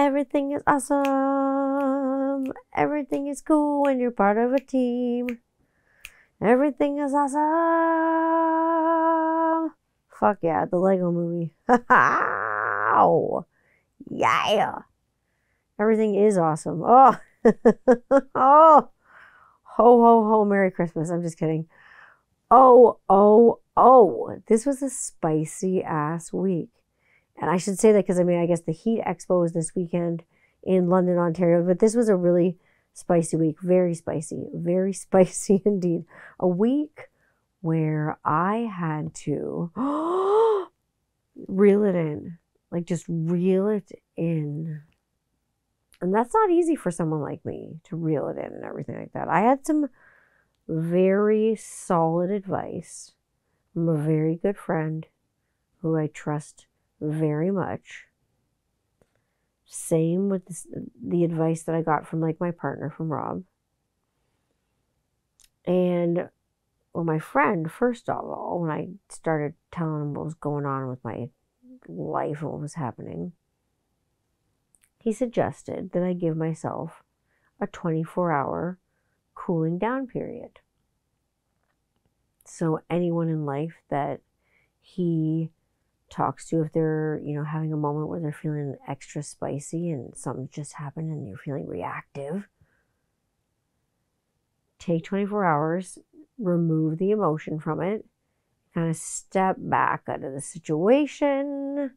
Everything is awesome. Everything is cool when you're part of a team. Everything is awesome. Fuck yeah, the Lego movie. Oh, yeah. Everything is awesome. Oh, oh, ho, ho, ho, Merry Christmas. I'm just kidding. Oh, this was a spicy ass week. And I should say that because, I guess the Heat Expo is this weekend in London, Ontario. But this was a really spicy week. Very spicy indeed. A week where I had to reel it in. Like, just reel it in. And that's not easy for someone like me to reel it in and everything like that. I had some very solid advice from a very good friend who I trust very much. Same with the advice that I got from like my partner, from Rob. And well, my friend, first of all, when I started telling him what was going on with my life and what was happening, he suggested that I give myself a 24-hour cooling down period. So anyone in life that he talks to, if they're, having a moment where they're feeling extra spicy and something just happened and you're feeling reactive, take 24 hours, remove the emotion from it, kind of step back out of the situation,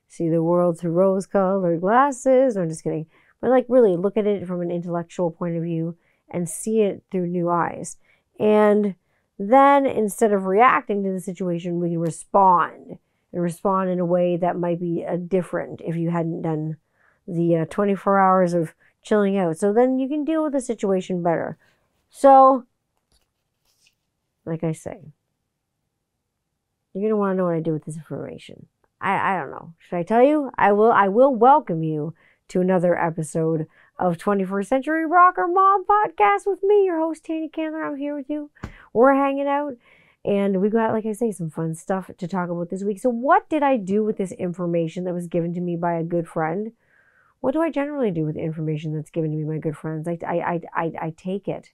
see the world through rose-colored glasses. No, I'm just kidding. But like really look at it from an intellectual point of view and see it through new eyes. And then instead of reacting to the situation, we can respond in a way that might be different if you hadn't done the 24 hours of chilling out. So then you can deal with the situation better. So, like I say, you're going to want to know what I do with this information. I don't know. Should I tell you? I will welcome you to another episode of 21st Century Rocker Mom Podcast with me, your host, Tanya Candler. I'm here with you. We're hanging out. And we got, like I say, some fun stuff to talk about this week. So what did I do with this information that was given to me by a good friend? What do I generally do with the information that's given to me by my good friends? I take it.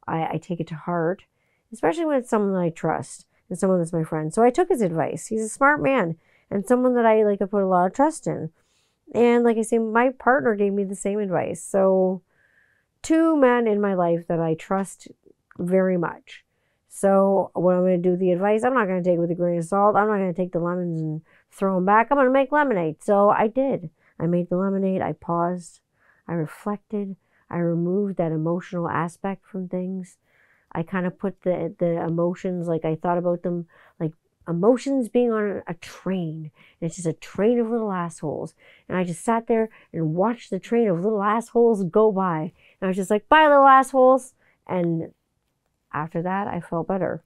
I take it to heart, especially when it's someone that I trust and someone that's my friend. So I took his advice. He's a smart man and someone that I put a lot of trust in. And like I say, my partner gave me the same advice. So two men in my life that I trust very much. So what I'm going to do with the advice, I'm not going to take it with a grain of salt. I'm not going to take the lemons and throw them back. I'm going to make lemonade. So I did. I made the lemonade. I paused. I reflected. I removed that emotional aspect from things. I kind of put the emotions, like I thought about them, like emotions being on a train. And it's just a train of little assholes. And I just sat there and watched the train of little assholes go by. And I was just like, bye, little assholes. And after that, I felt better.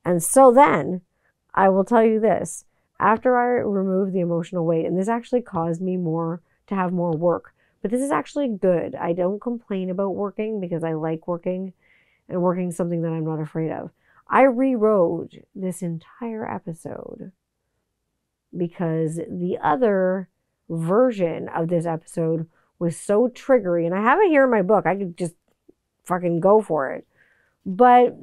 And so then, I will tell you this. After I removed the emotional weight, and this actually caused me to have more work. But this is actually good. I don't complain about working because I like working. And working is something that I'm not afraid of. I rewrote this entire episode because the other version of this episode was so triggery. And I have it here in my book. I could just fucking go for it. But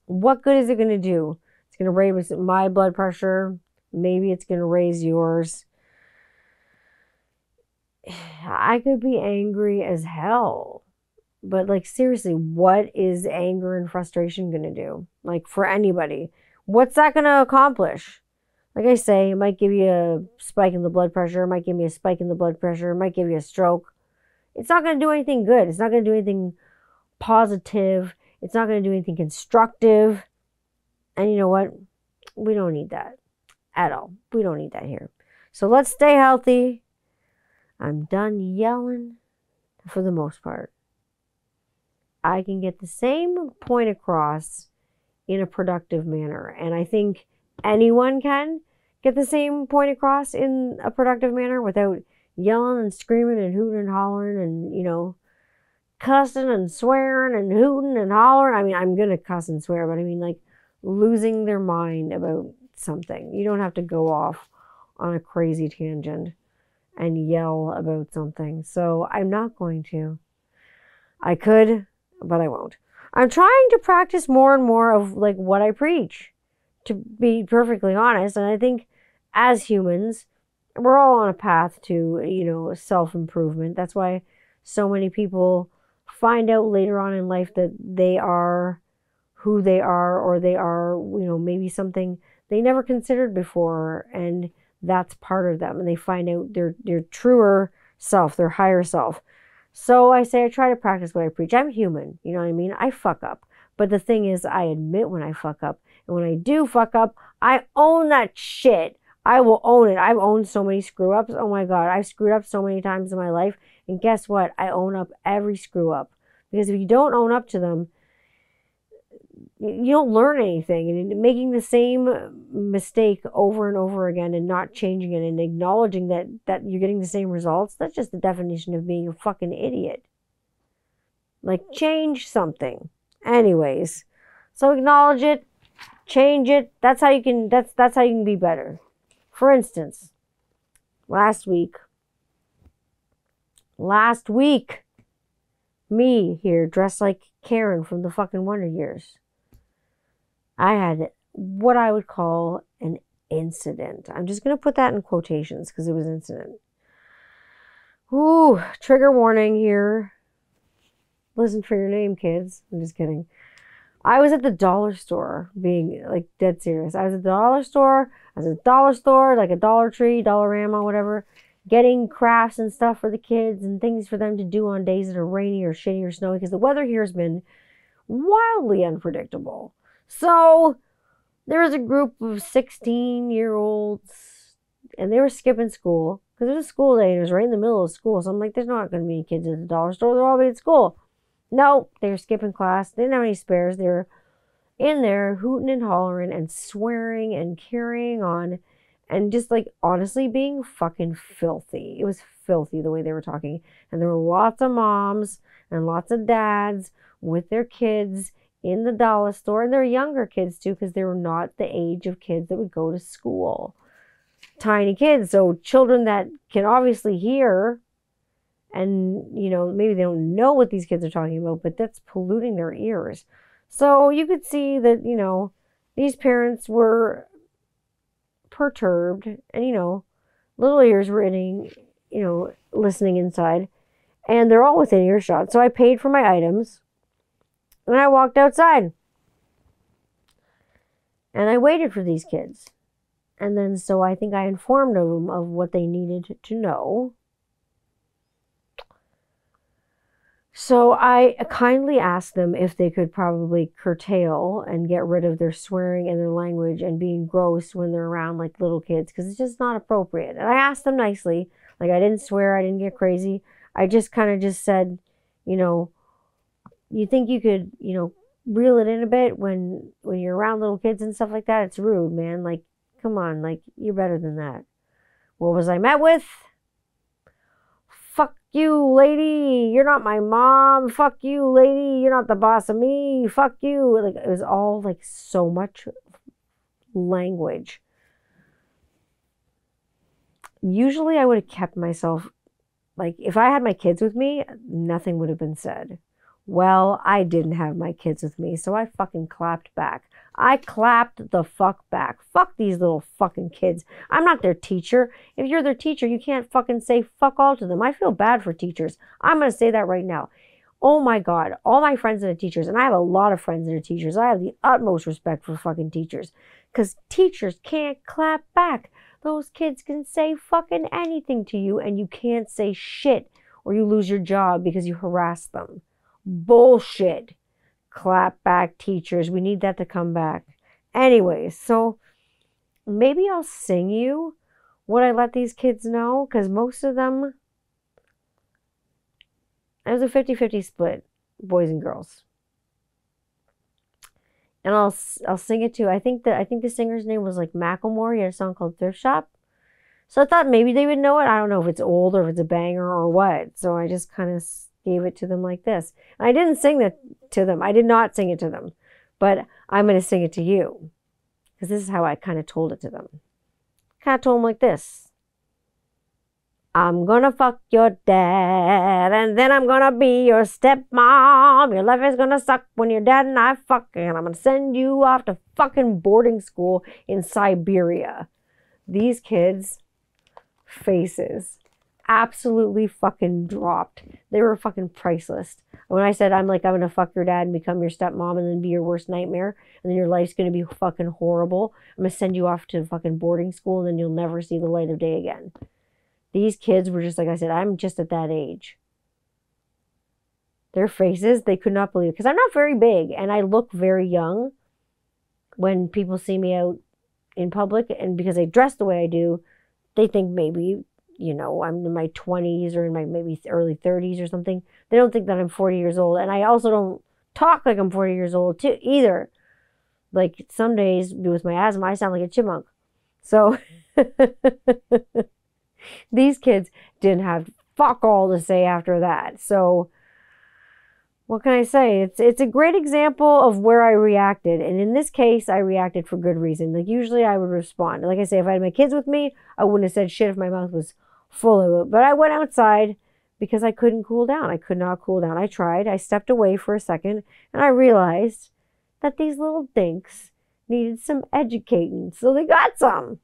what good is it going to do? It's going to raise my blood pressure. Maybe it's going to raise yours. I could be angry as hell. But seriously, what is anger and frustration going to do? For anybody. What's that going to accomplish? Like I say, it might give you a spike in the blood pressure. It might give me a spike in the blood pressure. It might give you a stroke. It's not going to do anything good. It's not going to do anything positive. It's not going to do anything constructive. And you know what? We don't need that at all. We don't need that here. So let's stay healthy. I'm done yelling for the most part. I can get the same point across in a productive manner. And I think anyone can get the same point across in a productive manner without yelling and screaming and hooting and hollering and, cussing and swearing and hooting and hollering. I'm going to cuss and swear, but losing their mind about something. You don't have to go off on a crazy tangent and yell about something. So I'm not going to. I could, but I won't. I'm trying to practice more and more of like what I preach, to be perfectly honest. And I think as humans, we're all on a path to, self-improvement. That's why so many people find out later on in life that they are who they are, or they are, maybe something they never considered before. And that's part of them. And they find out their truer self, their higher self. So I say I try to practice what I preach. I'm human, you know what I mean? I fuck up. But the thing is, I admit when I fuck up. And when I do fuck up, I own that shit. I will own it. I've owned so many screw ups. Oh my God, I've screwed up so many times in my life. And guess what? I own up every screw up. Because if you don't own up to them, you don't learn anything. And making the same mistake over and over again and not changing it and acknowledging that you're getting the same results, that's just the definition of being a fucking idiot. Like, change something. Anyways, so acknowledge it, change it. That's how you can be better. For instance, last week, me here dressed like Karen from the fucking Wonder Years. I had what I would call an incident. I'm just going to put that in quotations because it was an incident. Ooh, trigger warning here. Listen for your name, kids. I'm just kidding. I was at the dollar store, being like dead serious. I was at the dollar store. Like a Dollar Tree, Dollarama, whatever, getting crafts and stuff for the kids and things for them to do on days that are rainy or shitty or snowy, because the weather here has been wildly unpredictable. So there was a group of 16-year-olds, and they were skipping school because it was a school day and it was right in the middle of school. So I'm like, there's not going to be any kids at the dollar store. They'll all be at school. No, they were skipping class. They didn't have any spares. They were in there hooting and hollering and swearing and carrying on and just like honestly being fucking filthy. It was filthy the way they were talking. And there were lots of moms and lots of dads with their kids in the dollar store, and they're younger kids too, because they were not the age of kids that would go to school. Tiny kids, so children that can obviously hear, and maybe they don't know what these kids are talking about, but that's polluting their ears. So you could see that these parents were perturbed, and little ears were listening inside, and they're all within earshot. So I paid for my items. And I walked outside. And I waited for these kids. And then so I think I informed them of what they needed to know. So I kindly asked them if they could probably curtail and get rid of their swearing and their language and being gross when they're around like little kids, because it's just not appropriate. And I asked them nicely. Like, I didn't swear. I didn't get crazy. I just kind of just said, you think you could, reel it in a bit when you're around little kids and stuff like that? It's rude, man. Like, come on, like, you're better than that. What was I met with? Fuck you, lady. You're not my mom. Fuck you, lady. You're not the boss of me. Fuck you. Like, it was all like so much language. Usually I would have kept myself, like, if I had my kids with me, nothing would have been said. Well, I didn't have my kids with me, so I fucking clapped back. I clapped the fuck back. Fuck these little fucking kids. I'm not their teacher. If you're their teacher, you can't fucking say fuck all to them. I feel bad for teachers. I'm going to say that right now. Oh my God, all my friends that are teachers, and I have a lot of friends that are teachers. I have the utmost respect for fucking teachers, because teachers can't clap back. Those kids can say fucking anything to you, and you can't say shit or you lose your job because you harass them. Bullshit. Clap back teachers. We need that to come back. Anyways, so maybe I'll sing you what I let these kids know, because most of them, it was a 50-50 split, boys and girls. And I'll sing it too. I think the singer's name was like Macklemore. He had a song called Thrift Shop. So I thought maybe they would know it. I don't know if it's old or if it's a banger or what. So I just kind of gave it to them like this. And I didn't sing that to them. I did not sing it to them. But I'm going to sing it to you, because this is how I kind of told it to them. Kind of told them like this. I'm gonna fuck your dad, and then I'm gonna be your stepmom. Your life is gonna suck when your dad and I fuck, and I'm gonna send you off to fucking boarding school in Siberia. These kids' faces absolutely fucking dropped. They were fucking priceless. When I said, I'm gonna fuck your dad and become your stepmom and then be your worst nightmare, and then your life's gonna be fucking horrible. I'm gonna send you off to fucking boarding school, and then you'll never see the light of day again. These kids were just, like I said, I'm just at that age. Their faces, they could not believe it. Because I'm not very big and I look very young when people see me out in public. And because I dress the way I do, they think maybe, I'm in my 20s or in my maybe early 30s or something. They don't think that I'm 40 years old. And I also don't talk like I'm 40 years old too, either. Like some days with my asthma, I sound like a chipmunk. So... These kids didn't have fuck all to say after that. So what can I say? It's a great example of where I reacted. And in this case, I reacted for good reason. Like usually I would respond. Like I say, if I had my kids with me, I wouldn't have said shit if my mouth was full of it. But I went outside because I couldn't cool down. I could not cool down. I tried. I stepped away for a second and I realized that these little dinks needed some educating. So they got some.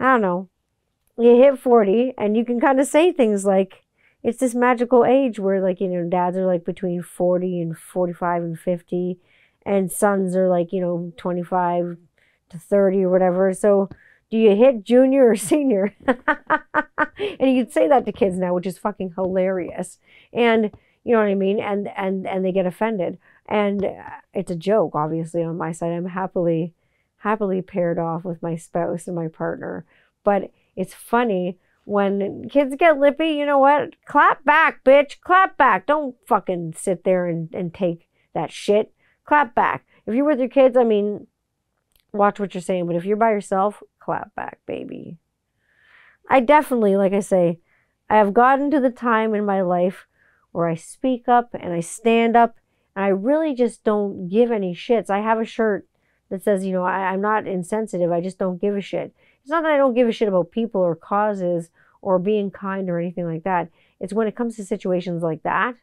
I don't know. You hit 40 and you can kind of say things like, it's this magical age where dads are between 40 and 45 and 50 and sons are 25 to 30 or whatever. So do you hit junior or senior? And you can say that to kids now, which is fucking hilarious. And you know what I mean? And they get offended. And it's a joke, obviously, on my side. I'm happily paired off with my spouse and my partner. But it's funny when kids get lippy, you know what? Clap back, bitch. Clap back. Don't fucking sit there and take that shit. Clap back. If you're with your kids, watch what you're saying. But if you're by yourself, clap back, baby. I definitely, like I say, I have gotten to the time in my life where I speak up and I stand up and I really just don't give any shits. I have a shirt that says, I'm not insensitive. I just don't give a shit. It's not that I don't give a shit about people or causes or being kind or anything like that. It's when it comes to situations like that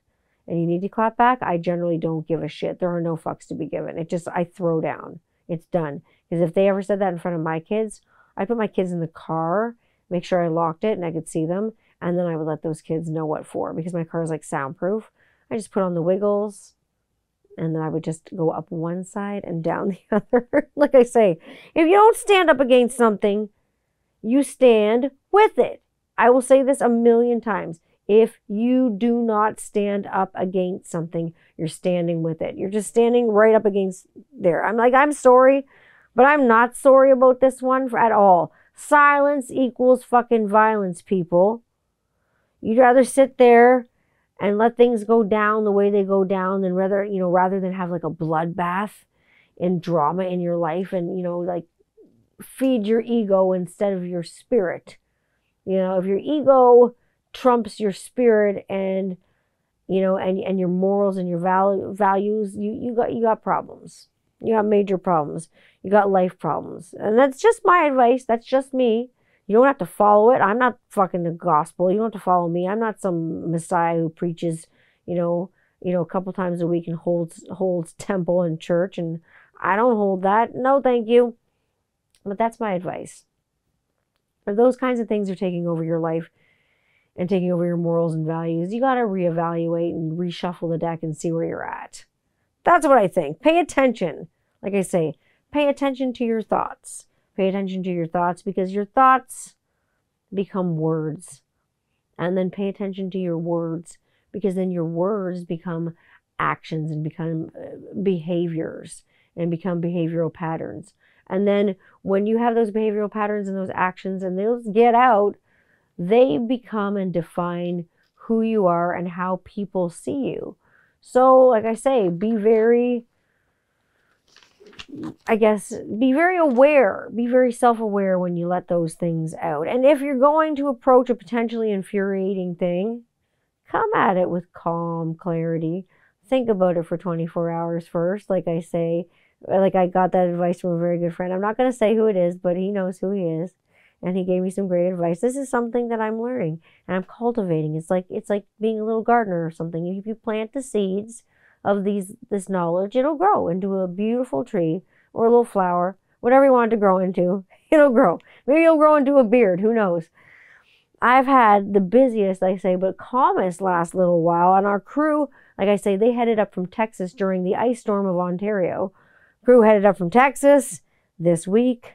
and you need to clap back, I generally don't give a shit. There are no fucks to be given. I throw down. It's done. Because if they ever said that in front of my kids, I'd put my kids in the car, make sure I locked it and I could see them, and then I would let those kids know what for. Because my car is soundproof. I just put on the wiggles, and then I would just go up one side and down the other. Like I say, if you don't stand up against something, you stand with it. I will say this 1,000,000 times. If you do not stand up against something, you're standing with it. You're just standing right up against there. I'm sorry, but I'm not sorry about this one at all. Silence equals fucking violence, people. You'd rather sit there and let things go down the way they go down than rather than have a bloodbath and drama in your life and, feed your ego instead of your spirit. If your ego trumps your spirit and, and your morals and your values, you got problems. You got major problems. You got life problems. And that's just my advice. That's just me. You don't have to follow it. I'm not fucking the gospel. You don't have to follow me. I'm not some Messiah who preaches, a couple times a week and holds temple and church. And I don't hold that. No, thank you. But that's my advice. If those kinds of things are taking over your life and taking over your morals and values, you got to reevaluate and reshuffle the deck and see where you're at. That's what I think. Pay attention. Like I say, pay attention to your thoughts. Pay attention to your thoughts because your thoughts become words. And then pay attention to your words because then your words become actions and become behaviors and become behavioral patterns. And then when you have those behavioral patterns and those actions and those get out, they become and define who you are and how people see you. So, like I say, be very aware, be very self-aware when you let those things out. And if you're going to approach a potentially infuriating thing, come at it with calm clarity. Think about it for 24 hours first, like I say. Like I got that advice from a very good friend. I'm not going to say who it is, but he knows who he is. and he gave me some great advice. This is something that I'm learning and I'm cultivating. It's like being a little gardener or something. If you plant the seeds of this knowledge, it'll grow into a beautiful tree or a little flower, whatever you want it to grow into. It'll grow. Maybe it'll grow into a beard. Who knows? I've had the busiest, I say, but calmest last little while. And our crew, like I say, they headed up from Texas during the ice storm of Ontario. Crew headed up from Texas this week.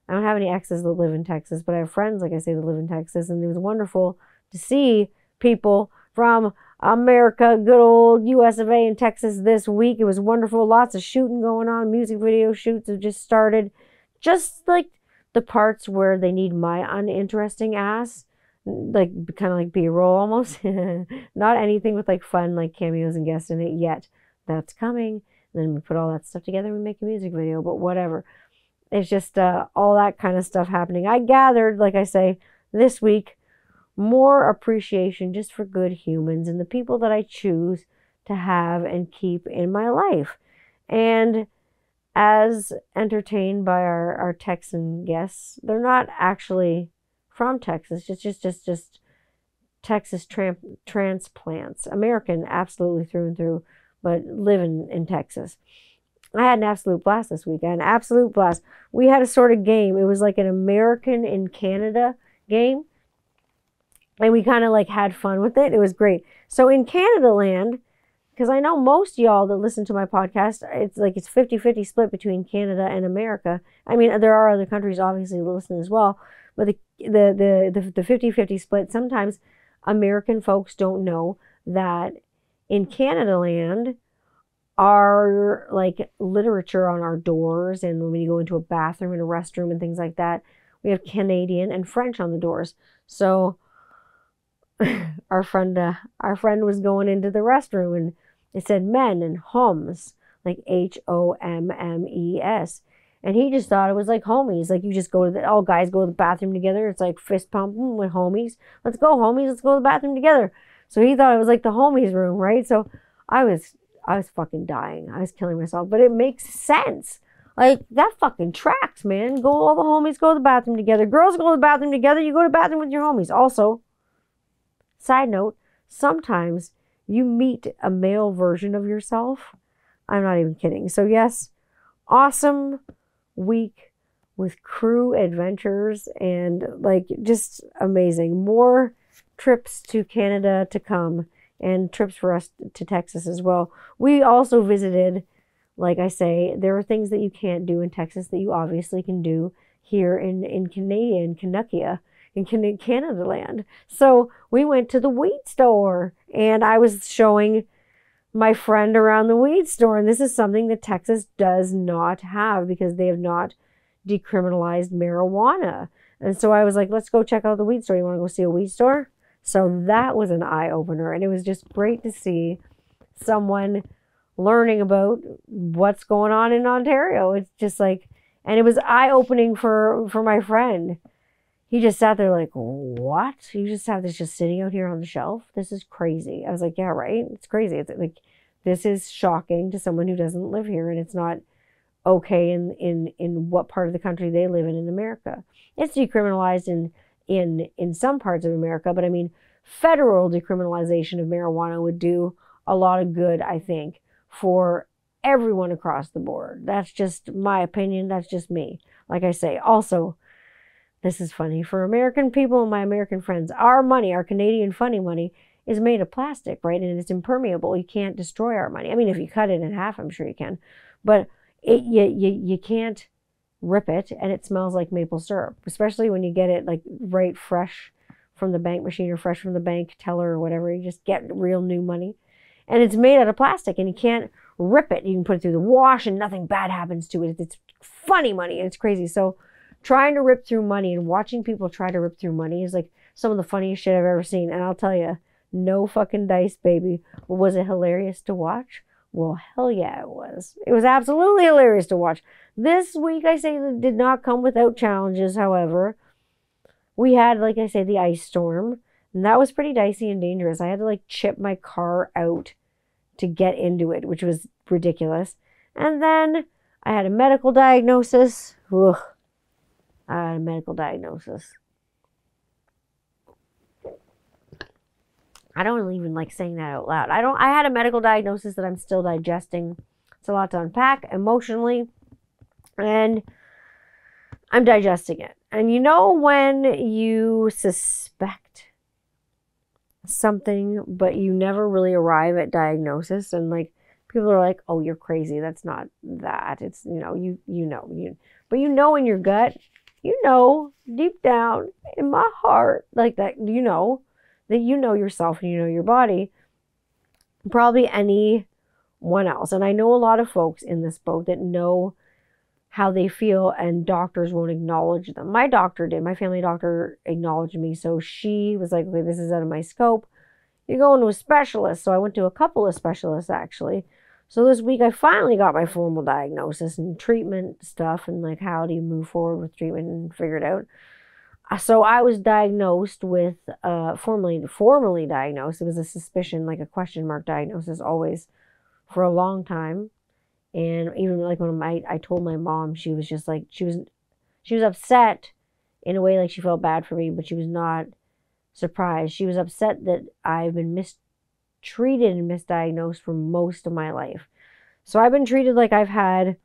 I don't have any exes that live in Texas, but I have friends, like I say, that live in Texas. And it was wonderful to see people from America, good old US of A in Texas this week. It was wonderful. Lots of shooting going on. Music video shoots have just started. Just like the parts where they need my uninteresting ass, like kind of like B-roll almost. Not anything with like fun, like cameos and guests in it yet. That's coming. And then we put all that stuff together and we make a music video, but whatever. It's just all that kind of stuff happening. I gathered, like I say, this week, more appreciation just for good humans and the people that I choose to have and keep in my life. And as entertained by our Texan guests, they're not actually from Texas, just Texas transplants. American, absolutely through and through, but live in Texas. I had an absolute blast this week. I had an absolute blast. We had a sort of game. It was like an American in Canada game. And we kind of like had fun with it. It was great. So in Canada land, because I know most y'all that listen to my podcast, it's 50-50 split between Canada and America. I mean, there are other countries obviously that listen as well. But the 50-50 split, sometimes American folks don't know that in Canada land, our like literature on our doors, and when you go into a bathroom and a restroom and things like that, we have Canadian and French on the doors. So our friend was going into the restroom and it said men and homes, like HOMMES, and he just thought it was like homies, like you just go to all guys go to the bathroom together. It's like fist pumping with homies. Let's go homies, let's go to the bathroom together. So he thought it was like the homies room, right? So I was fucking dying. I was killing myself. But it makes sense. Like, that fucking tracks, man. All the homies go to the bathroom together. Girls go to the bathroom together. You go to the bathroom with your homies. Also, side note, sometimes you meet a male version of yourself. I'm not even kidding. So, yes, awesome week with crew adventures and, like, just amazing. More trips to Canada to come. And trips for us to Texas as well. We also visited, like I say, there are things that you can't do in Texas that you obviously can do here in Canada land. So we went to the weed store and I was showing my friend around the weed store. And this is something that Texas does not have because they have not decriminalized marijuana. And so I was like, let's go check out the weed store. You want to go see a weed store? So that was an eye-opener, and it was just great to see someone learning about what's going on in Ontario. It's just like, and it was eye-opening for my friend. He just sat there like, what? You just have this just sitting out here on the shelf? This is crazy. I was like, yeah, right? It's crazy. It's like, this is shocking to someone who doesn't live here, and it's not okay in what part of the country they live in America. It's decriminalized in some parts of America, but I mean, federal decriminalization of marijuana would do a lot of good, I think, for everyone across the board. That's just my opinion. That's just me. Like I say, also, this is funny for American people and my American friends. Our money, our Canadian funny money, is made of plastic, right? And it's impermeable. You can't destroy our money. I mean, if you cut it in half, I'm sure you can, but you can't rip it, and it smells like maple syrup, especially when you get it like right fresh from the bank machine or fresh from the bank teller or whatever. You just get real new money, and it's made out of plastic, and you can't rip it. You can put it through the wash and nothing bad happens to it. It's funny money and it's crazy. So trying to rip through money and watching people try to rip through money is like some of the funniest shit I've ever seen. And I'll tell you, no fucking dice, baby. Was it hilarious to watch? Well, hell yeah, it was. It was absolutely hilarious to watch. This week, I say, did not come without challenges, however. We had, like I say, the ice storm, and that was pretty dicey and dangerous. I had to, like, chip my car out to get into it, which was ridiculous. And then I had a medical diagnosis. Ugh. a medical diagnosis. I don't even like saying that out loud. I had a medical diagnosis that I'm still digesting. It's a lot to unpack emotionally, and I'm digesting it. And you know when you suspect something, but you never really arrive at diagnosis, and like people are like, "Oh, you're crazy. That's not that." It's but you know in your gut, you know deep down in my heart, like that, you know that you know yourself and you know your body. Probably anyone else, and I know a lot of folks in this boat that know how they feel, and doctors won't acknowledge them. My doctor did. My family doctor acknowledged me, so she was like, "Okay, this is out of my scope. You're going to a specialist." So I went to a couple of specialists actually. So this week I finally got my formal diagnosis and treatment stuff, and like how do you move forward with treatment and figure it out. So I was diagnosed with formally diagnosed. It was a suspicion, like a question mark diagnosis, always for a long time. And even like when I told my mom, she was just like she was upset in a way, like she felt bad for me, but she was not surprised. She was upset that I've been mistreated and misdiagnosed for most of my life. So I've been treated like I've had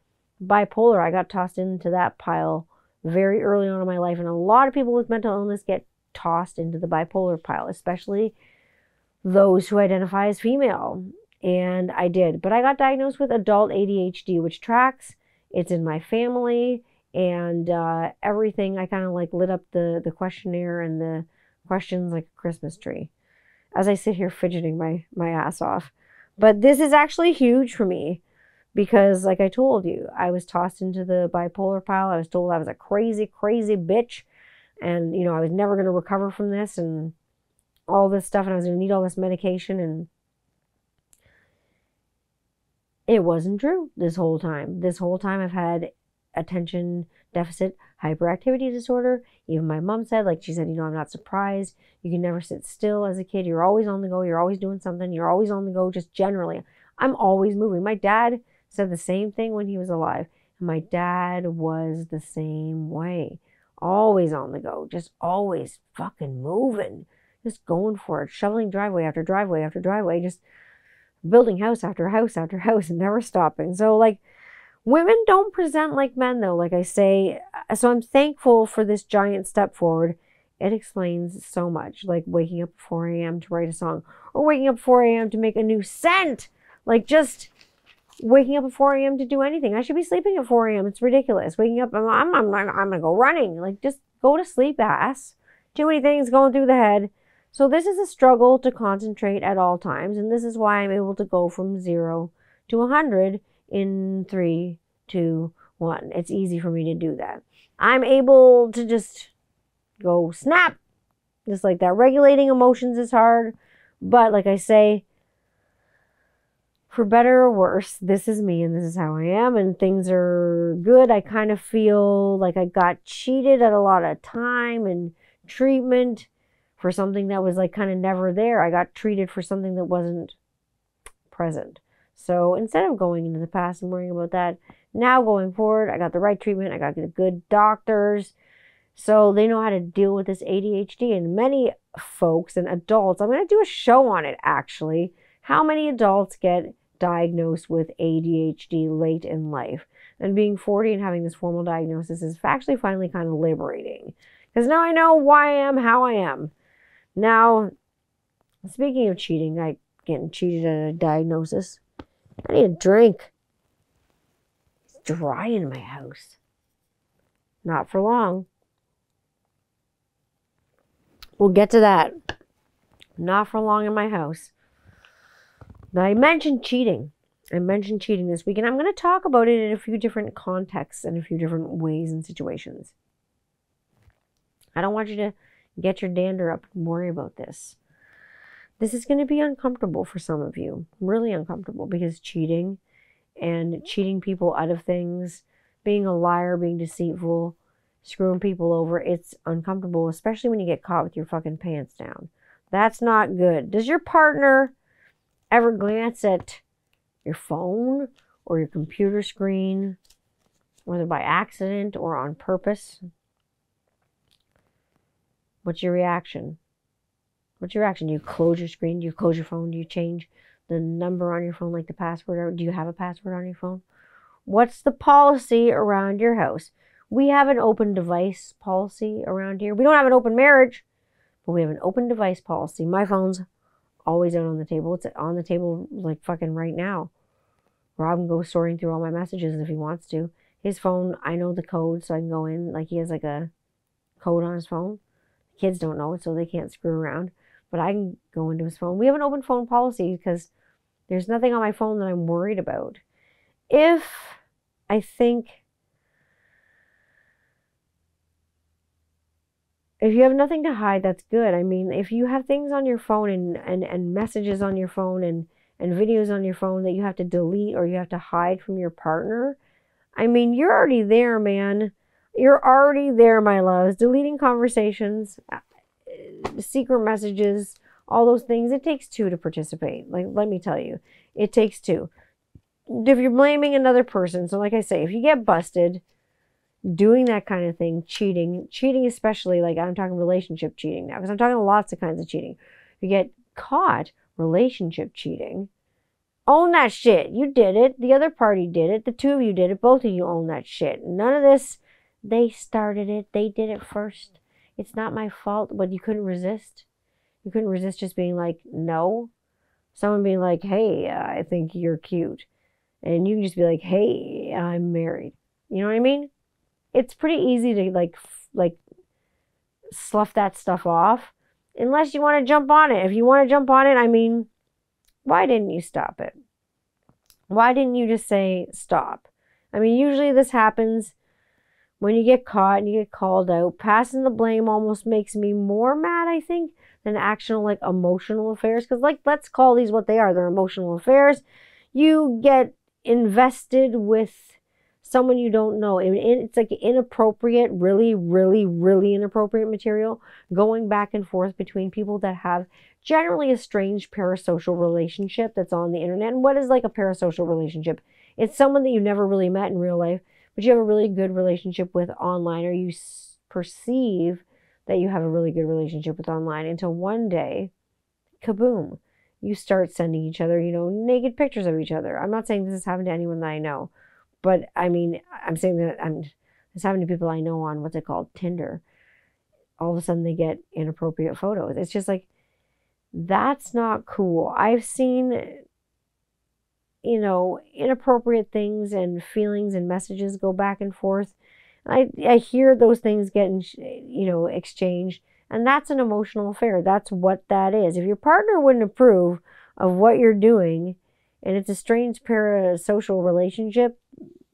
bipolar. I got tossed into that pile very early on in my life, and a lot of people with mental illness get tossed into the bipolar pile, especially those who identify as female. And I did, but I got diagnosed with adult ADHD, which tracks. It's in my family, and everything. I kind of like lit up the questionnaire and the questions like a Christmas tree as I sit here fidgeting my ass off. But this is actually huge for me because, like I told you, I was tossed into the bipolar pile. I was told I was a crazy, crazy bitch, and you know I was never going to recover from this and all this stuff, and I was going to need all this medication, and it wasn't true this whole time. This whole time I've had attention deficit hyperactivity disorder. Even my mom said, like she said, you know, I'm not surprised. You can never sit still as a kid. You're always on the go. You're always doing something. You're always on the go, just generally. I'm always moving. My dad said the same thing when he was alive. And my dad was the same way. Always on the go. Just always fucking moving. Just going for it. Shoveling driveway after driveway after driveway. Just building house after house after house and never stopping. So like women don't present like men though, like I say. So I'm thankful for this giant step forward. It explains so much, like waking up at 4 a.m. to write a song, or waking up at 4 a.m. to make a new scent. Like just waking up at 4 a.m. to do anything. I should be sleeping at 4 a.m. It's ridiculous. Waking up, I'm gonna go running. Like just go to sleep, ass. Too many things going through the head. So this is a struggle to concentrate at all times, and this is why I'm able to go from 0 to 100 in 3, 2, 1. It's easy for me to do that. I'm able to just go snap, just like that. Regulating emotions is hard, but like I say, for better or worse, this is me and this is how I am, and things are good. I kind of feel like I got cheated at a lot of time and treatment for something that was like kind of never there. I got treated for something that wasn't present. So instead of going into the past and worrying about that, now going forward, I got the right treatment. I got the good doctors. So they know how to deal with this ADHD. And many folks and adults, I'm going to do a show on it actually. How many adults get diagnosed with ADHD late in life? And being 40 and having this formal diagnosis is actually finally kind of liberating. Because now I know why I am, how I am. Now, speaking of cheating, I getting cheated at a diagnosis. I need a drink. It's dry in my house. Not for long. We'll get to that. Not for long in my house. But I mentioned cheating. I mentioned cheating this week, and I'm going to talk about it in a few different contexts and a few different ways and situations. I don't want you to get your dander up and worry about this. This is going to be uncomfortable for some of you. Really uncomfortable, because cheating and cheating people out of things, being a liar, being deceitful, screwing people over, it's uncomfortable, especially when you get caught with your fucking pants down. That's not good. Does your partner ever glance at your phone or your computer screen, whether by accident or on purpose? What's your reaction? What's your reaction? Do you close your screen? Do you close your phone? Do you change the number on your phone, like the password? Or do you have a password on your phone? What's the policy around your house? We have an open device policy around here. We don't have an open marriage, but we have an open device policy. My phone's always out on the table. It's on the table like fucking right now. Rob can go sorting through all my messages if he wants to. His phone, I know the code, so I can go in. Like, he has like a code on his phone. Kids don't know it, so they can't screw around. But I can go into his phone. We have an open phone policy because there's nothing on my phone that I'm worried about. If you have nothing to hide, that's good. I mean, if you have things on your phone and messages on your phone and videos on your phone that you have to delete or you have to hide from your partner, I mean, you're already there, man. You're already there, my loves. Deleting conversations, secret messages, all those things. It takes two to participate. Like, let me tell you, it takes two. If you're blaming another person, so like I say, if you get busted doing that kind of thing, cheating especially, like I'm talking relationship cheating now, because I'm talking lots of kinds of cheating. If you get caught relationship cheating, own that shit. You did it. The other party did it. The two of you did it. Both of you own that shit. None of this, they started it. They did it first. It's not my fault, but you couldn't resist. You couldn't resist just being like, no. Someone being like, hey, I think you're cute. And you can just be like, hey, I'm married. You know what I mean? It's pretty easy to like slough that stuff off, unless you want to jump on it. If you want to jump on it, I mean, why didn't you stop it? Why didn't you just say stop? I mean, usually this happens when you get caught and you get called out. Passing the blame almost makes me more mad, I think, than actual like emotional affairs. Because like, let's call these what they are. They're emotional affairs. You get invested with someone you don't know. It's like inappropriate, really, really, really inappropriate material going back and forth between people that have generally a strange parasocial relationship that's on the internet. And what is like a parasocial relationship? It's someone that you never really met in real life, but you have a really good relationship with online, or you perceive that you have a really good relationship with online, until one day, kaboom, you start sending each other, naked pictures of each other. I'm not saying this has happened to anyone that I know, but I mean, I'm saying that it's happened to people I know on, what's it called, Tinder. All of a sudden they get inappropriate photos. It's just like, that's not cool. I've seen, inappropriate things and feelings and messages go back and forth. I hear those things getting, exchanged, and that's an emotional affair. That's what that is. If your partner wouldn't approve of what you're doing, and it's a strange parasocial relationship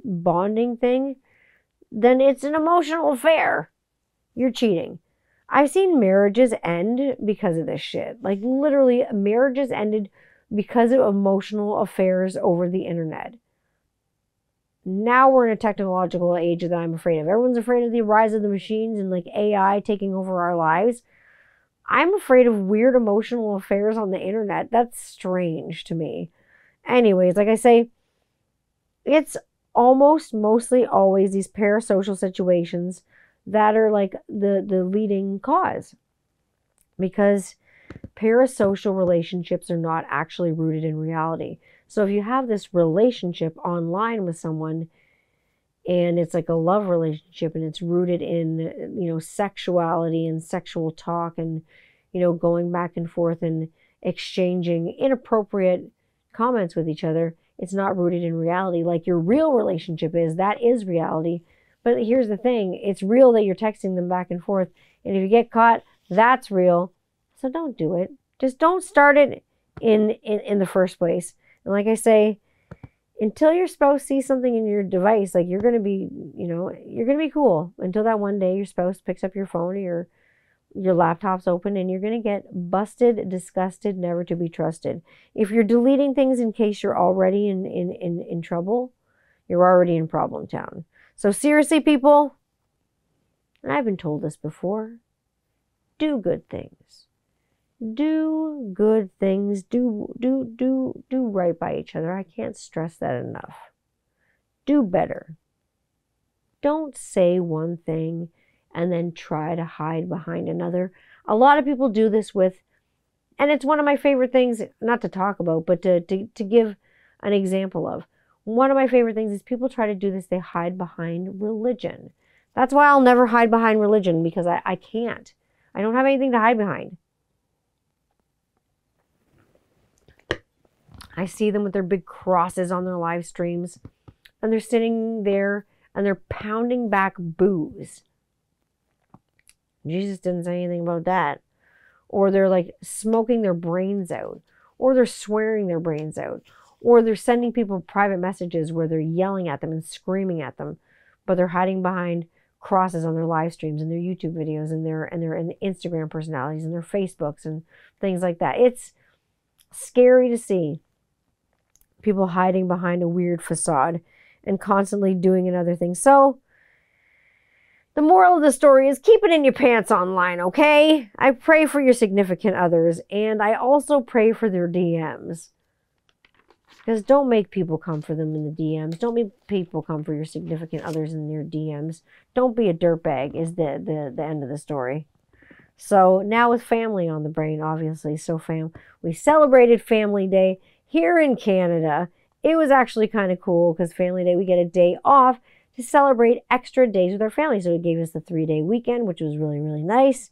bonding thing, then it's an emotional affair. You're cheating. I've seen marriages end because of this shit. Like, literally, marriages ended because of emotional affairs over the internet. Now we're in a technological age that I'm afraid of. Everyone's afraid of the rise of the machines and like AI taking over our lives. I'm afraid of weird emotional affairs on the internet. That's strange to me. Anyways, like I say, it's mostly always these parasocial situations that are like the leading cause, because parasocial relationships are not actually rooted in reality. So if you have this relationship online with someone and it's like a love relationship and it's rooted in, sexuality and sexual talk and, going back and forth and exchanging inappropriate comments with each other, it's not rooted in reality like your real relationship is. That is reality. But here's the thing. It's real that you're texting them back and forth. And if you get caught, that's real. So don't do it. Just don't start it in the first place. And like I say, until your spouse sees something in your device, like you're going to be, you're going to be cool until that one day your spouse picks up your phone or your laptop's open and you're going to get busted, disgusted, never to be trusted. If you're deleting things in case you're already in trouble, you're already in problem town. So seriously, people, and I've been told this before, do good things. Do good things. Do right by each other. I can't stress that enough. Do better. Don't say one thing and then try to hide behind another. A lot of people do this with, and it's one of my favorite things, not to talk about, but to give an example of. One of my favorite things is people try to do this. They hide behind religion. That's why I'll never hide behind religion, because I can't. I don't have anything to hide behind. I see them with their big crosses on their live streams, and they're sitting there and they're pounding back booze. Jesus didn't say anything about that. Or they're like smoking their brains out, or they're swearing their brains out, or they're sending people private messages where they're yelling at them and screaming at them, but they're hiding behind crosses on their live streams and their YouTube videos and their Instagram personalities and their Facebooks and things like that. It's scary to see people hiding behind a weird facade and constantly doing another thing. So the moral of the story is keep it in your pants online, okay? I pray for your significant others, and I also pray for their DMs. Because don't make people come for them in the DMs. Don't make people come for your significant others in your DMs. Don't be a dirtbag is the end of the story. So now with family on the brain, obviously. So we celebrated Family Day here in Canada. It was actually kind of cool because Family Day, we get a day off to celebrate extra days with our family. So it gave us the 3-day weekend, which was really, really nice.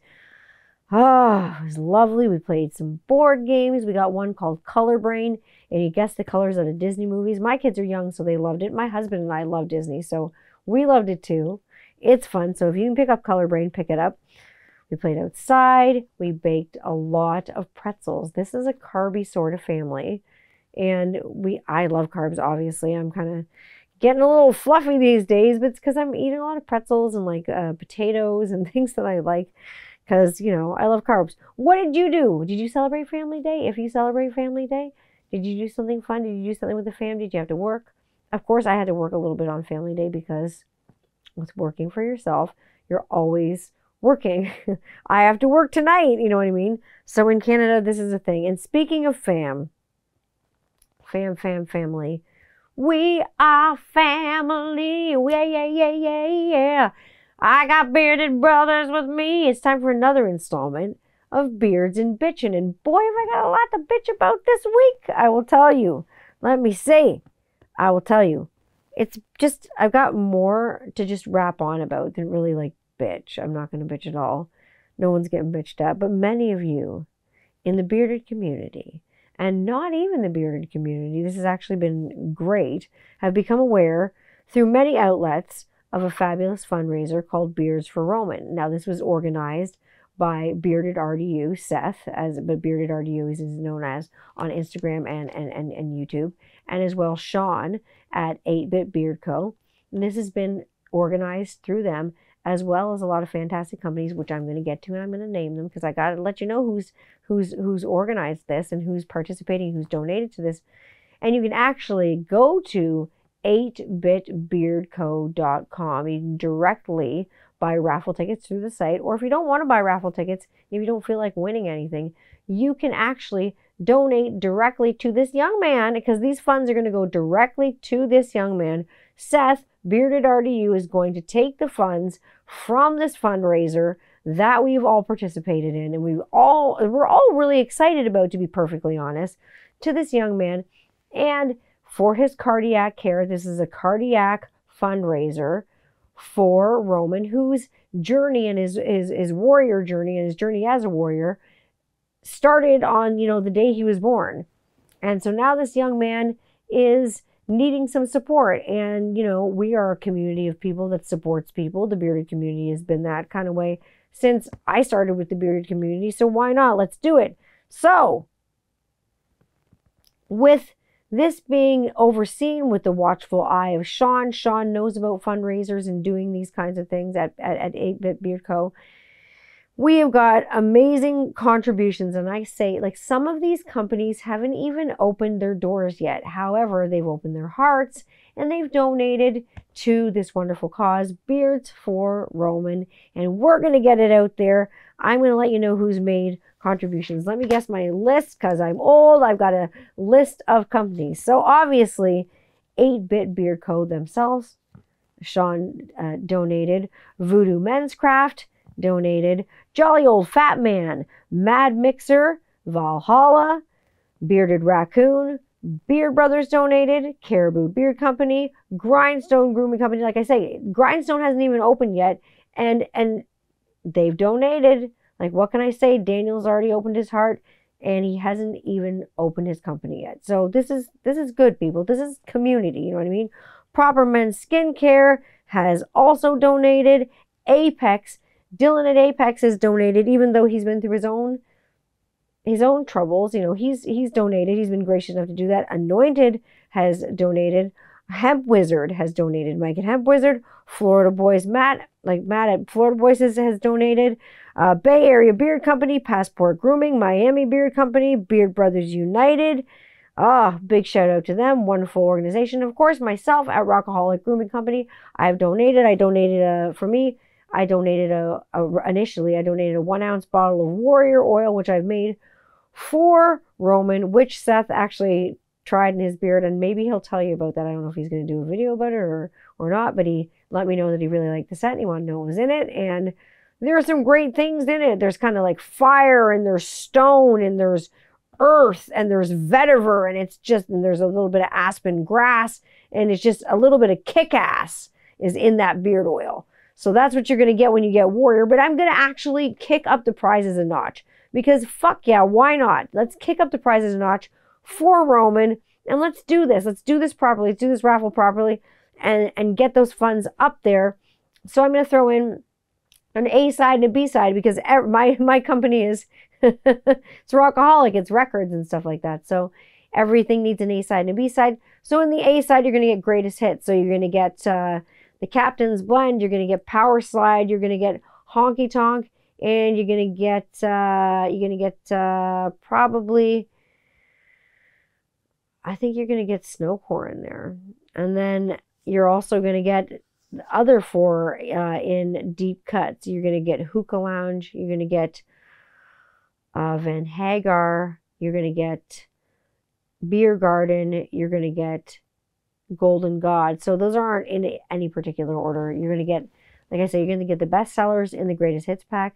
Oh, it was lovely. We played some board games. We got one called Color Brain, and you guessed the colors out of Disney movies. My kids are young, so they loved it. My husband and I love Disney, so we loved it too. It's fun. So if you can pick up Color Brain, pick it up. We played outside. We baked a lot of pretzels. This is a carby sort of family, and I love carbs, obviously. I'm kind of getting a little fluffy these days, but it's because I'm eating a lot of pretzels and like potatoes and things that I like. Because, you know, I love carbs. What did you do? Did you celebrate Family Day? If you celebrate Family Day, did you do something fun? Did you do something with the fam? Did you have to work? Of course, I had to work a little bit on Family Day because with working for yourself, you're always working. I have to work tonight, you know what I mean? So in Canada, this is a thing. And speaking of family, we are family. Yeah. I got bearded brothers with me. It's time for another installment of Beards and Bitchin'. And boy, have I got a lot to bitch about this week. I will tell you. Let me see. I will tell you. It's just, I've got more to just rap on about than really like bitch. I'm not going to bitch at all. No one's getting bitched at. But many of you in the bearded community, and not even the bearded community, this has actually been great, have become aware through many outlets of a fabulous fundraiser called Beards for Roman. Now, this was organized by Bearded RDU, Seth, but Bearded RDU is known as on Instagram and YouTube, and as well Sean at 8-Bit Beard Co. And this has been organized through them, as well as a lot of fantastic companies, which I'm going to get to, and I'm going to name them because I got to let you know who's organized this and who's participating, who's donated to this. And you can actually go to 8bitbeardco.com. You can directly buy raffle tickets through the site, or if you don't want to buy raffle tickets, if you don't feel like winning anything, you can actually donate directly to this young man, because these funds are going to go directly to this young man. Seth, Bearded RDU, is going to take the funds from this fundraiser that we've all participated in, and we're all really excited about, to be perfectly honest, to this young man. And for his cardiac care, this is a cardiac fundraiser for Roman, whose journey and his warrior journey and his journey as a warrior started on, the day he was born. And so now this young man is needing some support. And, we are a community of people that supports people. The bearded community has been that kind of way since I started with the bearded community. So why not? Let's do it. So with this being overseen with the watchful eye of Sean knows about fundraisers and doing these kinds of things at 8-Bit Beard Co. We have got amazing contributions, and I say, like, some of these companies haven't even opened their doors yet. However, they've opened their hearts and they've donated to this wonderful cause, Beards for Roman, and we're going to get it out there. I'm going to let you know who's made contributions. Let me guess my list, because I'm old. I've got a list of companies. So obviously, 8-Bit Beard Co. themselves, Sean donated. Voodoo Men's Craft donated. Jolly Old Fat Man, Mad Mixer, Valhalla, Bearded Raccoon, Beard Brothers donated. Caribou Beard Company, Grindstone Grooming Company. Like I say, Grindstone hasn't even opened yet, and they've donated. Like, what can I say? Daniel's already opened his heart, and he hasn't even opened his company yet. So this is good, people. This is community. You know what I mean? Proper Men's Skincare has also donated. Apex, Dylan at Apex has donated, even though he's been through his own troubles. You know, he's donated. He's been gracious enough to do that. Anointed has donated. Hemp Wizard has donated. Mike at Hemp Wizard. Florida Boys, Matt at Florida Boys has donated. Bay Area Beard Company, Passport Grooming, Miami Beard Company, Beard Brothers United. Big shout out to them. Wonderful organization. Of course, myself at Rockaholic Grooming Company. I've donated. I donated initially, I donated a 1 ounce bottle of Warrior Oil, which I've made for Roman, which Seth actually tried in his beard, and maybe he'll tell you about that. I don't know if he's going to do a video about it or not, but he let me know that he really liked the set and he wanted to know what was in it. And there are some great things in it. There's kind of like fire, and there's stone, and there's earth, and there's vetiver, and there's a little bit of aspen grass, and it's just a little bit of kick-ass is in that beard oil. So that's what you're going to get when you get Warrior. But I'm going to actually kick up the prizes a notch, because fuck yeah, why not? Let's kick up the prizes a notch for Roman, and let's do this. Let's do this properly. Let's do this raffle properly, and get those funds up there. So I'm going to throw in an A side and a B side, because my company is it's Rockaholic, it's records and stuff like that. So everything needs an A side and a B side. So in the A side, you're going to get greatest hits. So you're going to get the Captain's Blend, you're going to get Power Slide, you're going to get Honky Tonk, and you're going to get probably, I think you're going to get Snowcore in there. And then you're also going to get the other 4 in deep cuts. You're going to get Hookah Lounge, you're going to get Van Hagar, you're going to get Beer Garden, you're going to get Golden God. So those aren't in any particular order. You're going to get, like I said, you're going to get the best sellers in the greatest hits pack,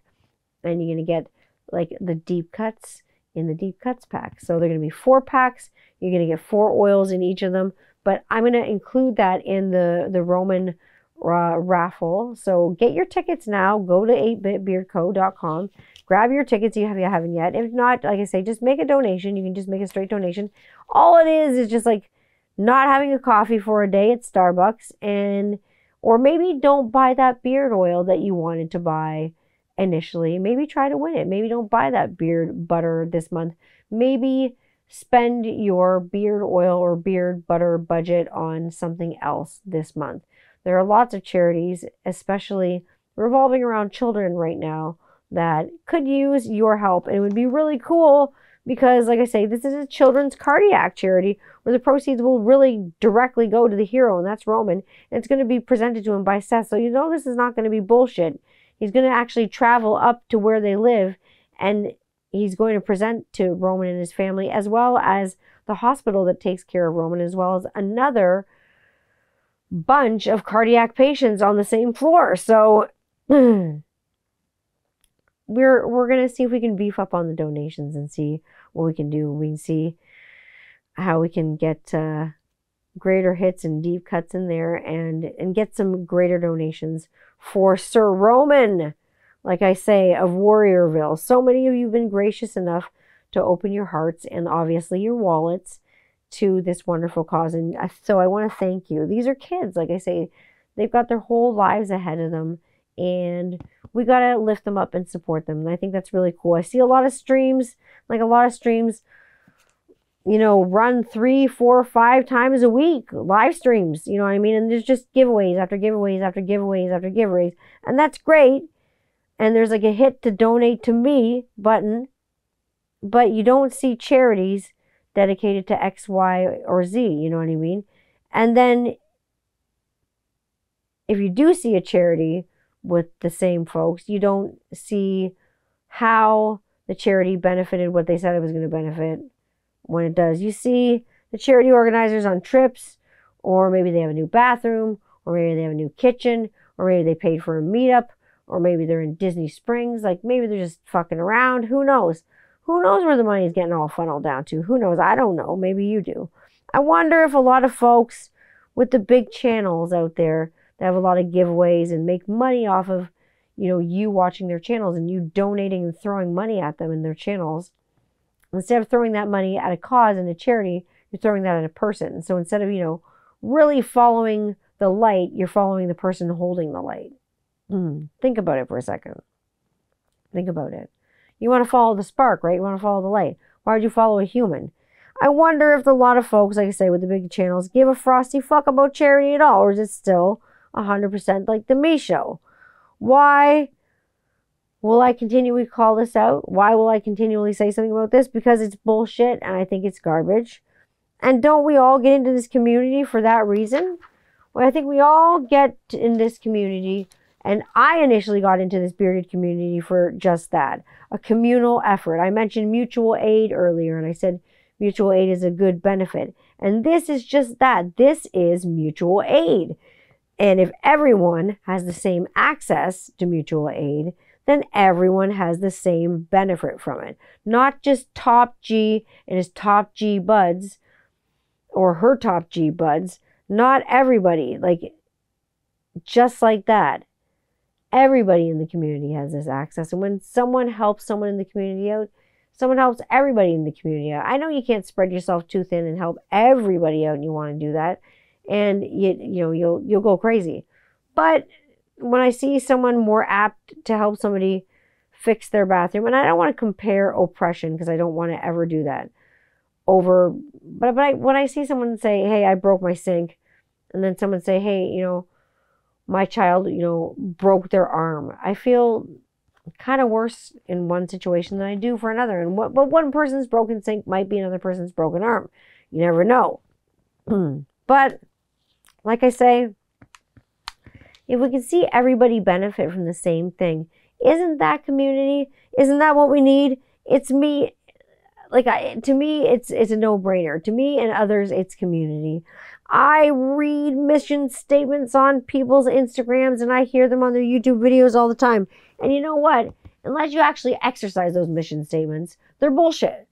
and you're going to get like the deep cuts in the deep cuts pack. So they're going to be 4 packs. You're going to get 4 oils in each of them, but I'm going to include that in the Roman raffle. So get your tickets now. Go to 8bitbeardco.com. Grab your tickets if you haven't yet. If not, like I say, just make a donation. You can just make a straight donation. All it is just like not having a coffee for a day at Starbucks, or maybe don't buy that beard oil that you wanted to buy initially. Maybe try to win it. Maybe don't buy that beard butter this month. Maybe spend your beard oil or beard butter budget on something else this month. There are lots of charities, especially revolving around children right now, that could use your help. And it would be really cool because, like I say, this is a children's cardiac charity where the proceeds will really directly go to the hero, and that's Roman. And it's going to be presented to him by Seth. So you know this is not going to be bullshit. He's going to actually travel up to where they live, and he's going to present to Roman and his family, as well as the hospital that takes care of Roman, as well as another bunch of cardiac patients on the same floor. So we're going to see if we can beef up on the donations and see what we can do. We can see how we can get greater hits and deep cuts in there, and get some greater donations for Sir Roman, like I say, of Warriorville. So many of you have been gracious enough to open your hearts and obviously your wallets to this wonderful cause. And so I want to thank you. These are kids, like I say, they've got their whole lives ahead of them, and we got to lift them up and support them. And I think that's really cool. I see a lot of streams, run 3, 4, 5 times a week, live streams, you know what I mean? And there's just giveaways after giveaways after giveaways after giveaways. And that's great. And there's like a hit to donate to me button, but you don't see charities dedicated to X, Y, or Z, you know what I mean? And then if you do see a charity with the same folks, you don't see how the charity benefited what they said it was going to benefit when it does. You see the charity organizers on trips, or maybe they have a new bathroom, or maybe they have a new kitchen, or maybe they paid for a meetup, or maybe they're in Disney Springs. Like maybe they're just fucking around. Who knows? Who knows where the money is getting all funneled down to? Who knows? I don't know. Maybe you do. I wonder if a lot of folks with the big channels out there that have a lot of giveaways and make money off of, you watching their channels and you donating and throwing money at them in their channels, instead of throwing that money at a cause and a charity, you're throwing that at a person. So instead of, really following the light, you're following the person holding the light. Think about it for a second. Think about it. You want to follow the spark, right? You want to follow the light. Why would you follow a human? I wonder if a lot of folks, like I say, with the big channels, give a frosty fuck about charity at all, or is it still 100% like the me show? Why will I continually call this out? Why will I continually say something about this? Because it's bullshit and I think it's garbage. And don't we all get into this community for that reason? Well, I think we all get in this community, and I initially got into this bearded community for just that, a communal effort. I mentioned mutual aid earlier, and I said mutual aid is a good benefit. And this is just that. This is mutual aid. And if everyone has the same access to mutual aid, then everyone has the same benefit from it. Not just Top G and his Top G buds or her Top G buds. Not everybody. Like, just like that. Everybody in the community has this access. And when someone helps someone in the community out, someone helps everybody in the community out. I know you can't spread yourself too thin and help everybody out, and you want to do that. And you'll go crazy. But when I see someone more apt to help somebody fix their bathroom, and I don't want to compare oppression because I don't want to ever do that. But when I see someone say, hey, I broke my sink, and then someone say, hey, my child, broke their arm, I feel kind of worse in one situation than I do for another. But one person's broken sink might be another person's broken arm. You never know. But like I say, if we can see everybody benefit from the same thing, isn't that community? Isn't that what we need? It's me. To me, it's a no-brainer. To me and others, it's community. I read mission statements on people's Instagrams and I hear them on their YouTube videos all the time. And you know what? Unless you actually exercise those mission statements, they're bullshit.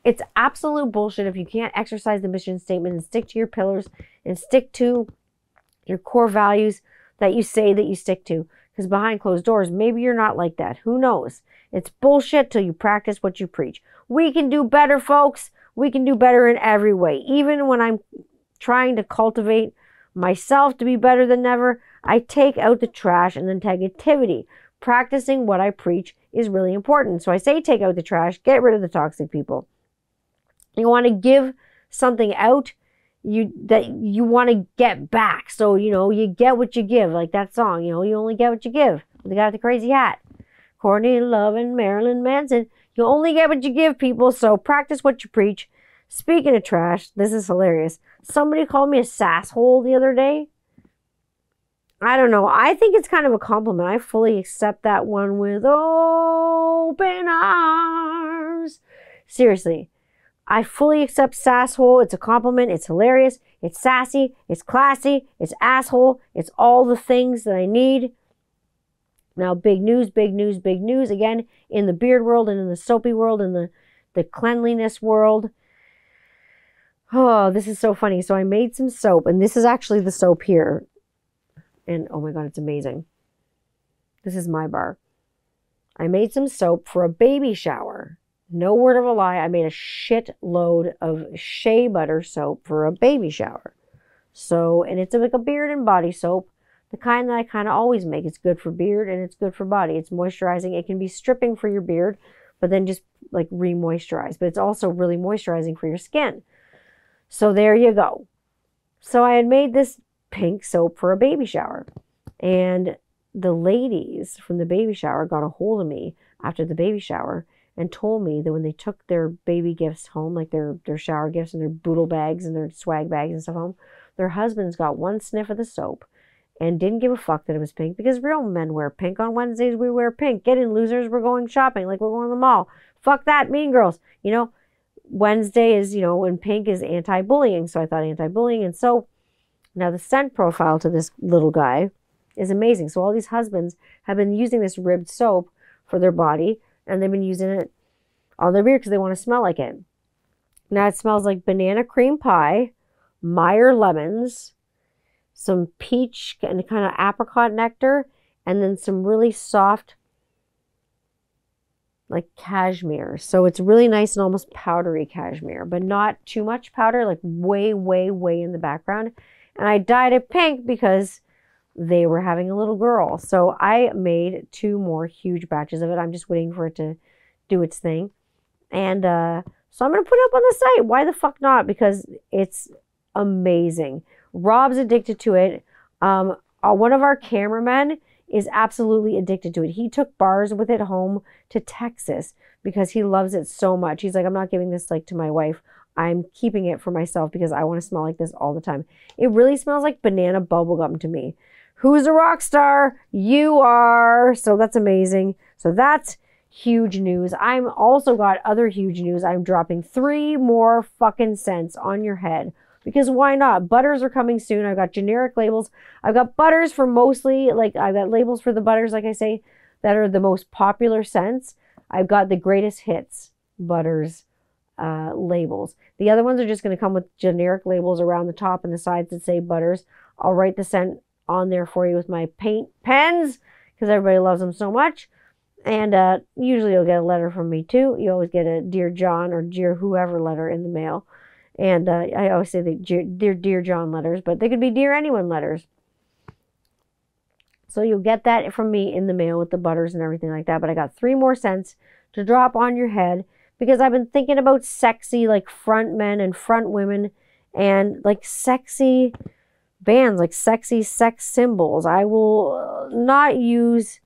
It's absolute bullshit if you can't exercise the mission statement and stick to your pillars and stick to your core values that you say that you stick to. Because behind closed doors, maybe you're not like that. Who knows? It's bullshit till you practice what you preach. We can do better, folks. We can do better in every way. Even when I'm trying to cultivate myself to be better than ever, I take out the trash and the negativity. Practicing what I preach is really important. So I say take out the trash, get rid of the toxic people. You want to give something out that you want to get back. So, you get what you give. Like that song, you only get what you give. The guy with the crazy hat. Courtney Love and Marilyn Manson. You only get what you give, people. So practice what you preach. Speaking of trash, this is hilarious. Somebody called me a sasshole the other day. I don't know. I think it's kind of a compliment. I fully accept that one with open arms. Seriously. I fully accept sasshole. It's a compliment. It's hilarious. It's sassy. It's classy. It's asshole. It's all the things that I need. Now, big news, big news, big news. Again, in the beard world and in the soapy world and the cleanliness world. Oh, this is so funny. So I made some soap, and this is actually the soap here. And oh my God, it's amazing. This is my bar. I made some soap for a baby shower. No word of a lie, I made a shitload of shea butter soap for a baby shower. So, and it's like a beard and body soap, the kind that I kind of always make. It's good for beard and it's good for body. It's moisturizing. It can be stripping for your beard, but then just like re-moisturize. But it's also really moisturizing for your skin. So there you go. So I had made this pink soap for a baby shower. And the ladies from the baby shower got a hold of me after the baby shower and told me that when they took their baby gifts home, like their shower gifts and their boodle bags and their swag bags and stuff home, their husbands got one sniff of the soap and didn't give a fuck that it was pink, because real men wear pink. On Wednesdays, we wear pink. Get in, losers. We're going shopping like we're going to the mall. Fuck that, Mean Girls. Wednesday is, when pink is anti-bullying. So I thought anti-bullying. And so now the scent profile to this little guy is amazing. So all these husbands have been using this ribbed soap for their body, and they've been using it on their beard because they want to smell like it. Now it smells like banana cream pie, Meyer lemons, some peach and kind of apricot nectar, and then some really soft like cashmere. So it's really nice and almost powdery cashmere, but not too much powder, like way, way, way in the background. And I dyed it pink because they were having a little girl. So I made 2 more huge batches of it. I'm just waiting for it to do its thing. And so I'm going to put it up on the site. Why the fuck not? Because it's amazing. Rob's addicted to it. One of our cameramen is absolutely addicted to it. He took bars with it home to Texas because he loves it so much. He's like, I'm not giving this like to my wife. I'm keeping it for myself because I want to smell like this all the time. It really smells like banana bubblegum to me. Who's a rock star? You are. So that's amazing. So that's huge news. I'm also got other huge news. I'm dropping 3 more fucking scents on your head. Because why not? Butters are coming soon. I've got generic labels. I've got butters for mostly, like I've got labels for the butters, like I say, that are the most popular scents. I've got the greatest hits butters labels. The other ones are just going to come with generic labels around the top and the sides that say butters. I'll write the scent on there for you with my paint pens because everybody loves them so much. And usually you'll get a letter from me too. You always get a Dear John or Dear whoever letter in the mail. And I always say they're Dear John letters, but they could be Dear Anyone letters. So you'll get that from me in the mail with the butters and everything like that. But I got 3 more scents to drop on your head because I've been thinking about sexy like front men and front women and like sexy bands, like sexy sex symbols. I will not use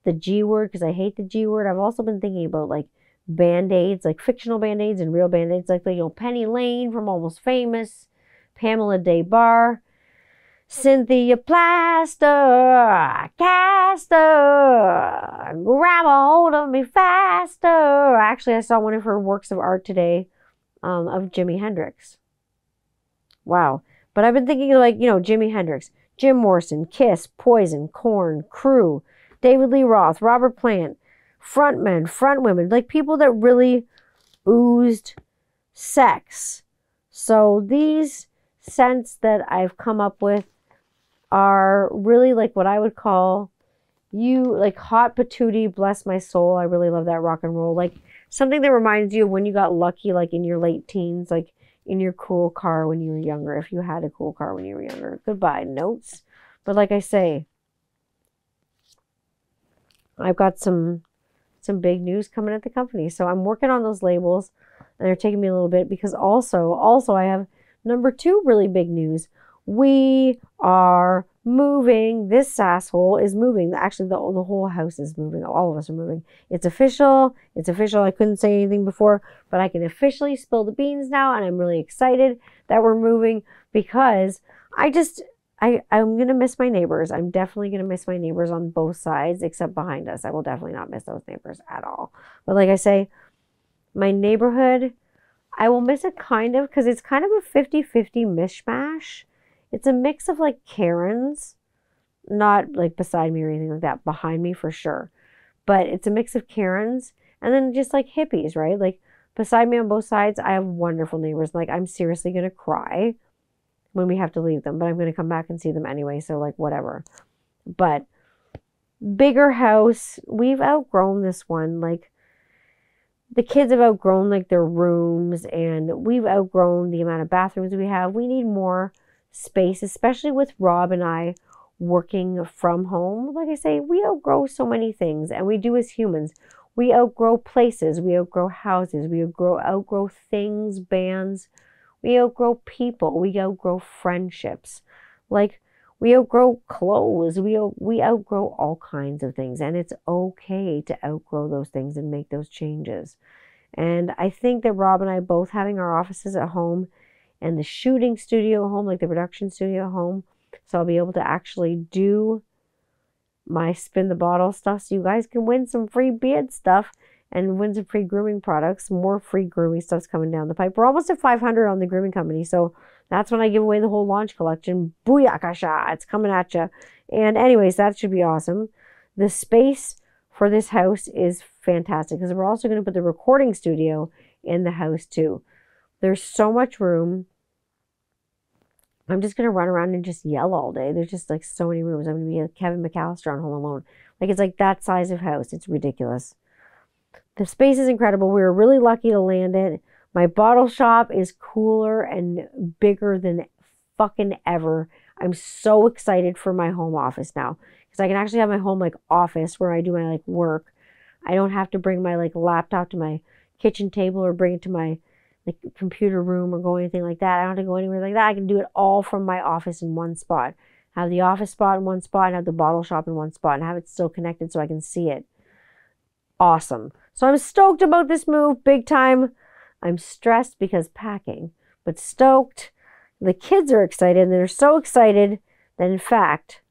the G word because I hate the G word. I've also been thinking about like Band-Aids, like fictional Band-Aids and real Band-Aids, like Penny Lane from Almost Famous, Pamela Des Barres, Cynthia Plaster, Caster, grab a hold of me faster. Actually, I saw one of her works of art today of Jimi Hendrix. Wow. But I've been thinking like, Jimi Hendrix, Jim Morrison, Kiss, Poison, Korn, Crew, David Lee Roth, Robert Plant, front men, front women, like people that really oozed sex. So these scents that I've come up with are really like what I would call like hot patootie, bless my soul. I really love that rock and roll. Like something that reminds you of when you got lucky, like in your late teens, like in your cool car when you were younger, if you had a cool car when you were younger. Goodbye, notes. But like I say, I've got some big news coming at the company. So I'm working on those labels and they're taking me a little bit because also I have number 2 really big news. We are moving. This asshole is moving. Actually, the whole house is moving. All of us are moving. It's official. It's official. I couldn't say anything before, but I can officially spill the beans now. And I'm really excited that we're moving because I'm going to miss my neighbors. I'm definitely going to miss my neighbors on both sides, except behind us. I will definitely not miss those neighbors at all. But like I say, my neighborhood, I will miss it kind of because it's kind of a 50-50 mishmash. It's a mix of like Karens, not like beside me or anything like that, behind me for sure. But it's a mix of Karens and then just like hippies, right? Like beside me on both sides, I have wonderful neighbors. Like I'm seriously going to cry when we have to leave them, but I'm going to come back and see them anyway. So like whatever, but bigger house. We've outgrown this one. Like the kids have outgrown like their rooms and we've outgrown the amount of bathrooms we have. We need more space, especially with Rob and I working from home. Like I say, we outgrow so many things and we do as humans. We outgrow places, we outgrow houses, we outgrow things, bands, we outgrow people, we outgrow friendships. Like we outgrow clothes, we outgrow all kinds of things and it's okay to outgrow those things and make those changes. And I think that Rob and I both having our offices at home and the shooting studio at home, like the production studio at home, so I'll be able to actually do my spin the bottle stuff so you guys can win some free beard stuff and wins of free grooming products. More free grooming stuff's coming down the pipe. We're almost at 500 on the grooming company, so that's when I give away the whole launch collection. Booyakasha! It's coming at you. And anyways, that should be awesome. The space for this house is fantastic because we're also going to put the recording studio in the house too. There's so much room. I'm just going to run around and just yell all day. There's just like so many rooms. I'm going to be a Kevin McAllister on Home Alone. Like it's like that size of house. It's ridiculous. The space is incredible. We were really lucky to land it. My bottle shop is cooler and bigger than fucking ever. I'm so excited for my home office now because I can actually have my home like office where I do my like work. I don't have to bring my like laptop to my kitchen table or bring it to my like computer room or go anything like that. I don't have to go anywhere like that. I can do it all from my office in one spot. Have the office spot in one spot and have the bottle shop in one spot and have it still connected so I can see it. Awesome. So I'm stoked about this move, big time. I'm stressed because packing, but stoked. The kids are excited, and they're so excited that, in fact,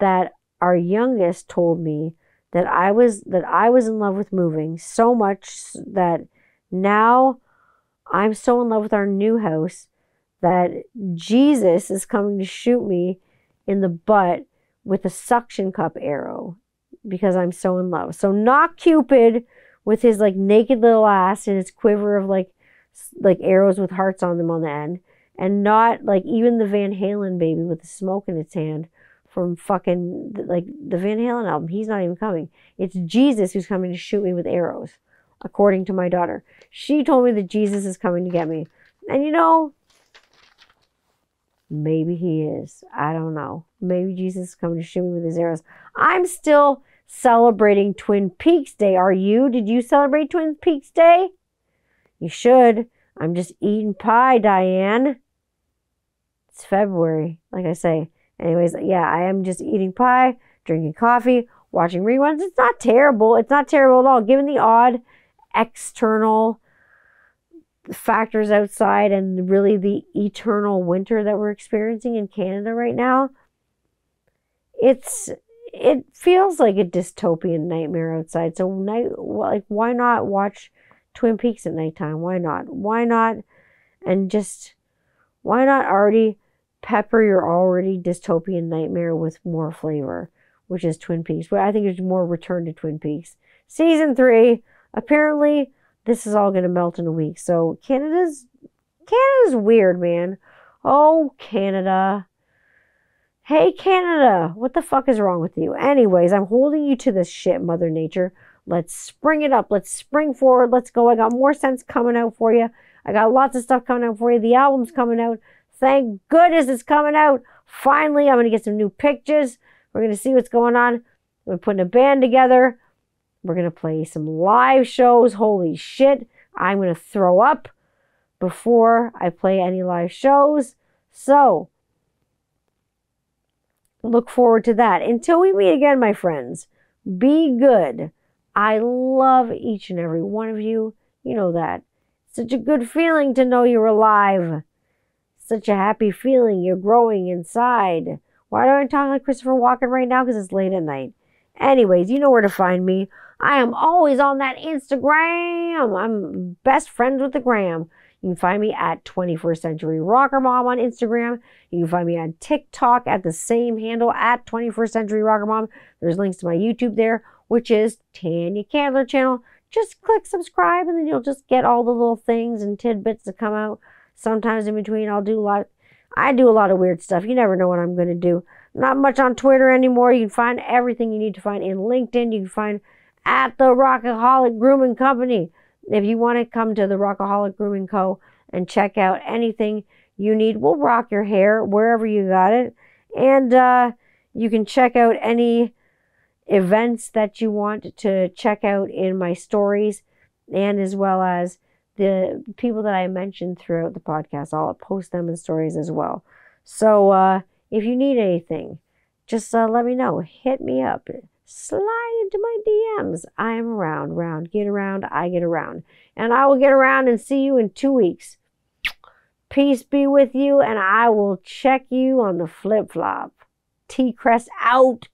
that our youngest told me that I was in love with moving so much that now I'm so in love with our new house that Jesus is coming to shoot me in the butt with a suction cup arrow because I'm so in love. So not Cupid with his like naked little ass and his quiver of like arrows with hearts on them on the end. And not like even the Van Halen baby with the smoke in its hand from fucking like the Van Halen album. He's not even coming. It's Jesus who's coming to shoot me with arrows, according to my daughter. She told me that Jesus is coming to get me. And you know, maybe he is. I don't know. Maybe Jesus is coming to shoot me with his arrows. I'm still celebrating Twin Peaks Day. Are you? Did you celebrate Twin Peaks Day? You should. I'm just eating pie, Diane. It's February, like I say. Anyways, yeah, I am just eating pie, drinking coffee, watching reruns. It's not terrible. It's not terrible at all. Given the odd external factors outside and really the eternal winter that we're experiencing in Canada right now, it feels like a dystopian nightmare outside. So why not watch Twin Peaks at nighttime? Why not? Why not? And just why not already pepper your already dystopian nightmare with more flavor, which is Twin Peaks. But I think there's more return to Twin Peaks. Season 3, apparently this is all going to melt in a week. So Canada's weird, man. Oh, Canada. Hey, Canada, what the fuck is wrong with you? Anyways, I'm holding you to this shit, Mother Nature. Let's spring it up. Let's spring forward. Let's go. I got more scents coming out for you. I got lots of stuff coming out for you. The album's coming out. Thank goodness it's coming out. Finally, I'm going to get some new pictures. We're going to see what's going on. We're putting a band together. We're going to play some live shows. Holy shit. I'm going to throw up before I play any live shows. So, look forward to that. Until we meet again, my friends, be good. I love each and every one of you. You know that. Such a good feeling to know you're alive. Such a happy feeling. You're growing inside. Why do I talk like Christopher Walken right now? Because it's late at night. Anyways, you know where to find me. I am always on that Instagram. I'm best friends with the gram. You can find me at 21st Century Rocker Mom on Instagram. You can find me on TikTok at the same handle at 21st Century Rocker Mom. There's links to my YouTube there, which is Tanya Candler channel. Just click subscribe and then you'll just get all the little things and tidbits that come out. Sometimes in between I do a lot of weird stuff. You never know what I'm going to do. Not much on Twitter anymore. You can find everything you need to find in LinkedIn. You can find at the Rockaholic Grooming Company. If you want to come to the Rockaholic Grooming Co. and check out anything you need, we'll rock your hair wherever you got it. And you can check out any events that you want to check out in my stories, and as well as the people that I mentioned throughout the podcast. I'll post them in stories as well. So if you need anything, just let me know. Hit me up. Slide into my DMs. I am around. Get around. I get around. And I will get around and see you in 2 weeks. Peace be with you, and I will check you on the flip-flop. T-Crest out.